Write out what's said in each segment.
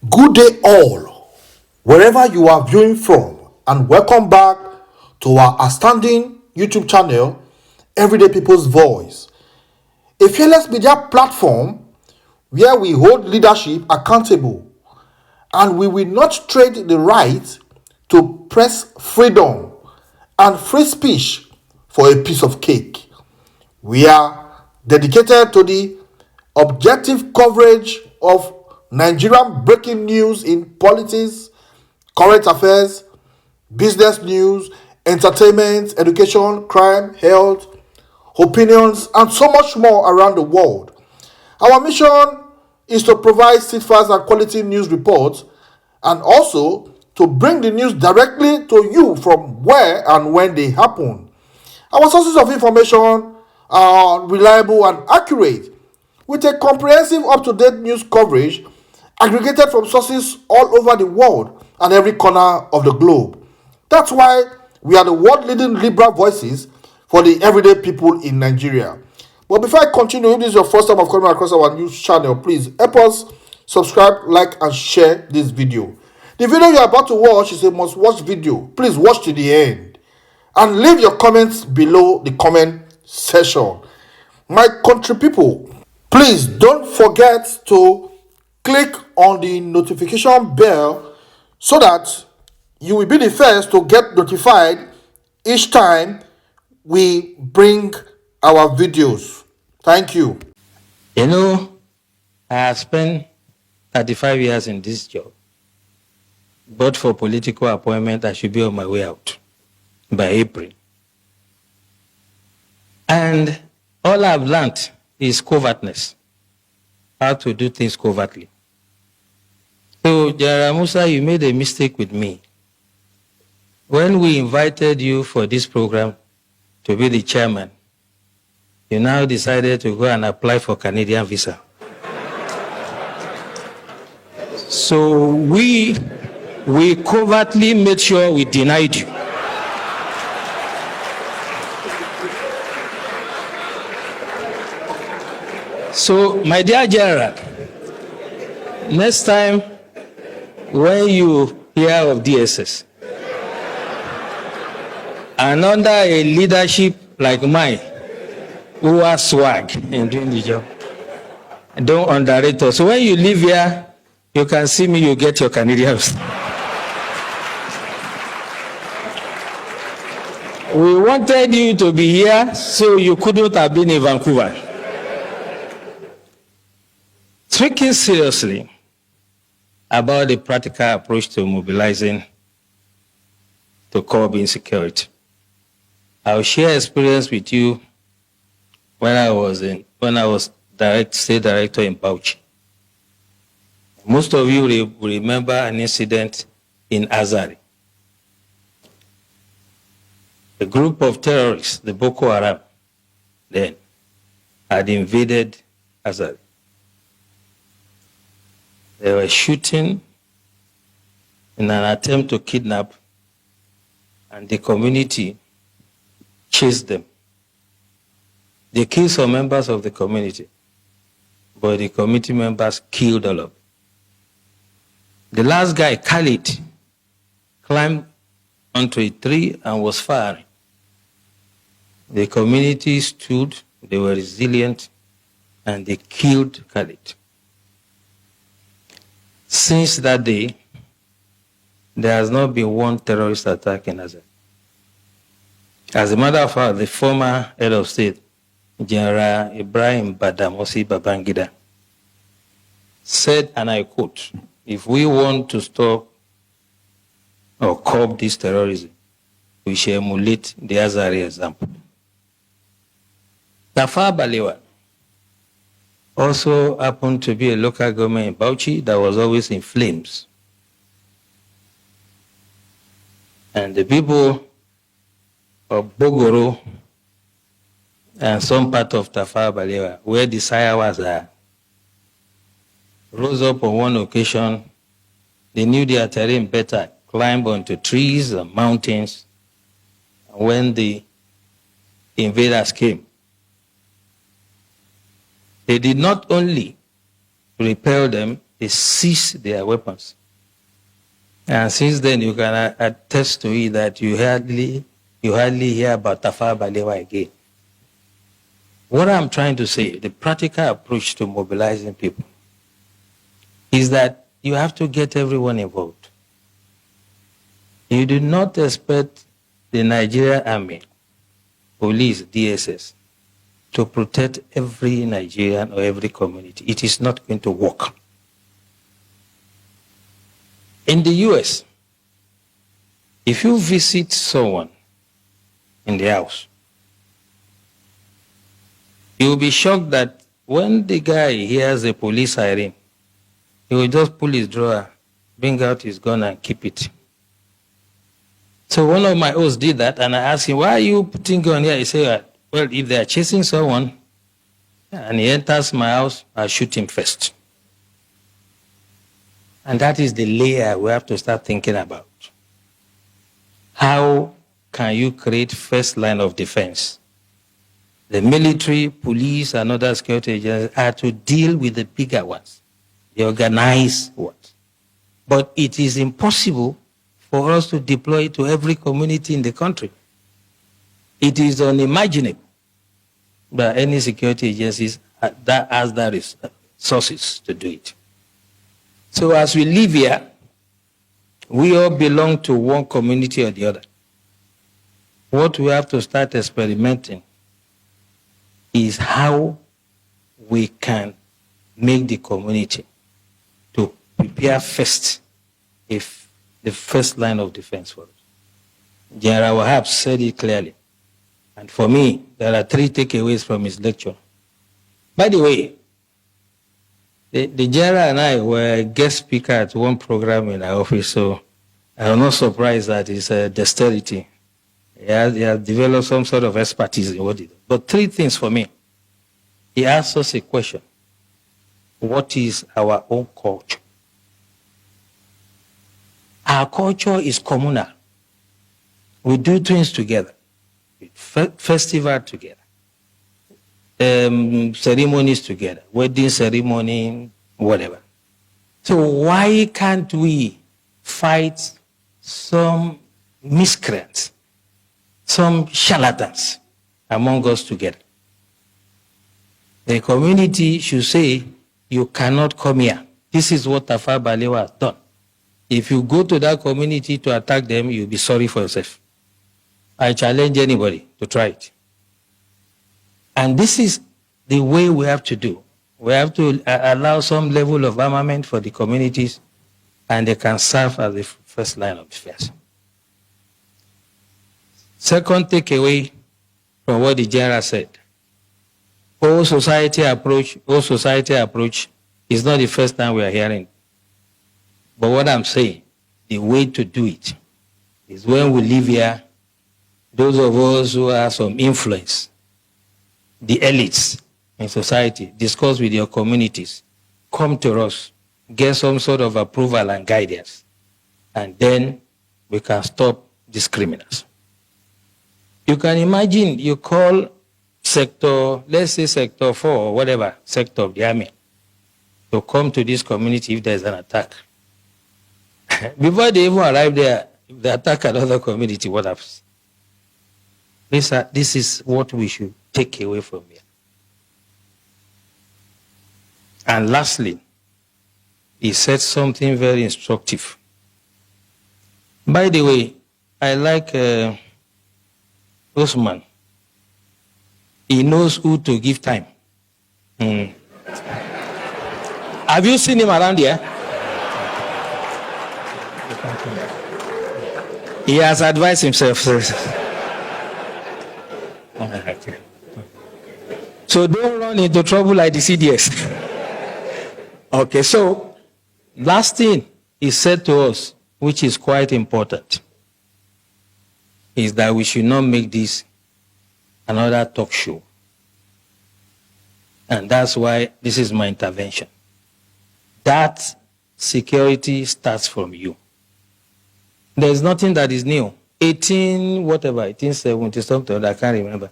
Good day, all, wherever you are viewing from, and welcome back to our outstanding YouTube channel, Everyday People's Voice, a fearless media platform where we hold leadership accountable and we will not trade the right to press freedom and free speech for a piece of cake. We are dedicated to the objective coverage of Nigerian breaking news in politics, current affairs, business news, entertainment, education, crime, health, opinions, and so much more around the world. Our mission is to provide steadfast and quality news reports and also to bring the news directly to you from where and when they happen. Our sources of information are reliable and accurate, with a comprehensive up-to-date news coverage aggregated from sources all over the world and every corner of the globe. That's why we are the world-leading liberal voices for the everyday people in Nigeria. But before I continue, if this is your first time of coming across our news channel, please help us subscribe, like, and share this video. The video you are about to watch is a must-watch video. Please watch to the end and leave your comments below the comment section. My country people, please don't forget to click on the notification bell so that you will be the first to get notified each time we bring our videos. Thank you. You know, I have spent 35 years in this job, but for political appointment, I should be on my way out by April. And all I've learned is covertness, how to do things covertly. So, General Musa, you made a mistake with me. When we invited you for this program to be the chairman, you now decided to go and apply for Canadian visa. So we covertly made sure we denied you. So, my dear General, next time when you hear of DSS, and under a leadership like mine, who has swag in doing the job, don't underrate us. So when you live here, you can see me, you get your Canadians. We wanted you to be here, so you couldn't have been in Vancouver. Speaking seriously about the practical approach to mobilizing to curb insecurity, I'll share experience with you when I was state director in Bauchi. Most of you will remember an incident in Azari. A group of terrorists, the Boko Haram, then had invaded Azari. They were shooting in an attempt to kidnap, and the community chased them. They killed some members of the community, but the community members killed all of them. The last guy, Khalid, climbed onto a tree and was firing. The community stood, they were resilient, and they killed Khalid. Since that day, there has not been one terrorist attack in Azari. As a matter of fact, the former head of state, General Ibrahim Badamasi Babangida, said, and I quote, "If we want to stop or curb this terrorism, we shall emulate the Azari example." Tafawa Balewa also happened to be a local government in Bauchi that was always in flames. And the people of Bogoro and some part of Tafawa Balewa, where the Sayawas are, rose up on one occasion. They knew their terrain better, climbed onto trees and mountains. And when the invaders came, they did not only repel them, they seize their weapons. And since then, you can attest to it that you hardly hear about Tafawa Balewa again. What I'm trying to say, the practical approach to mobilizing people, is that you have to get everyone involved. You do not expect the Nigerian Army, police, DSS, to protect every Nigerian or every community. It is not going to work. In the US, if you visit someone in the house, you will be shocked that when the guy hears a police siren, he will just pull his drawer, bring out his gun and keep it. So one of my hosts did that, and I asked him, why are you putting gun here? He said, well, if they are chasing someone and he enters my house, I'll shoot him first. And that is the layer we have to start thinking about. How can you create first line of defense? The military, police, and other security agencies are to deal with the bigger ones, the organized ones. But it is impossible for us to deploy it to every community in the country. It is unimaginable that any security agencies that has the resources to do it. So as we live here, we all belong to one community or the other. What we have to start experimenting is how we can make the community to prepare first, if the first line of defense for us. General Wahab said it clearly. And for me, there are 3 takeaways from his lecture. By the way, the general and I were guest speaker at one program in our office, so I'm not surprised that his dexterity. He has developed some sort of expertise in what he does. But 3 things for me. He asked us a question. What is our own culture? Our culture is communal. We do things together. Festival together. Ceremonies together. Wedding ceremony, whatever. So why can't we fight some miscreants, some charlatans among us together? The community should say, you cannot come here. This is what Tafawa Balewa has done. If you go to that community to attack them, you'll be sorry for yourself. I challenge anybody to try it. And this is the way we have to do. We have to allow some level of armament for the communities, and they can serve as the first line of defense. Second takeaway from what the general said. All society approach is not the first time we are hearing. But what I'm saying, the way to do it is when we live here, those of us who have some influence, the elites in society, discuss with your communities, come to us, get some sort of approval and guidance, and then we can stop these criminals. You can imagine you call sector, let's say sector 4 or whatever, sector of the army, to come to this community if there's an attack. Before they even arrive there, if they attack another community, what happens? This is what we should take away from here. And lastly, he said something very instructive. By the way, I like Osman. He knows who to give time. Have you seen him around here? He has advised himself. So don't run into trouble like the CDS. Okay, so last thing he said to us, which is quite important, is that we should not make this another talk show. And that's why this is my intervention. That security starts from you. There's nothing that is new. 1870 something, I can't remember.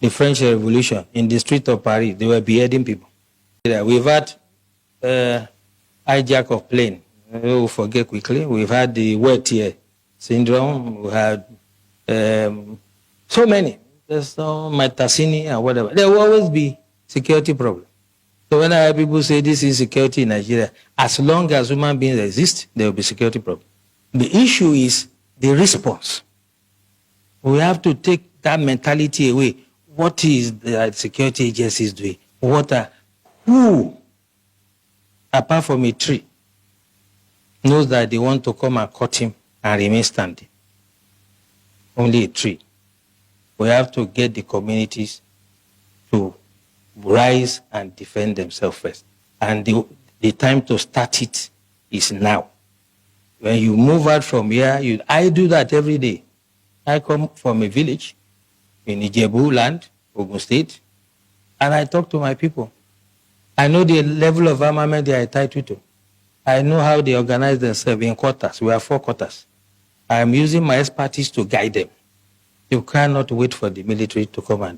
The French Revolution, in the street of Paris, they were beheading people. We've had hijack of plane. We'll forget quickly. We've had the wet here syndrome. We had so many. There's no Metasini and whatever. There will always be security problem. So when I hear people say this is security in Nigeria, as long as human beings exist, there will be security problem. The issue is the response. We have to take that mentality away. What is the security agencies doing? Who, apart from a tree, knows that they want to come and cut him and remain standing? Only a tree. We have to get the communities to rise and defend themselves first. And the time to start it is now. When you move out from here, I do that every day. I come from a village in Ijebu land, Ogun State, and I talk to my people. I know the level of armament they are entitled to. I know how they organize themselves in quarters. We have 4 quarters. I am using my expertise to guide them. You cannot wait for the military to come and do it.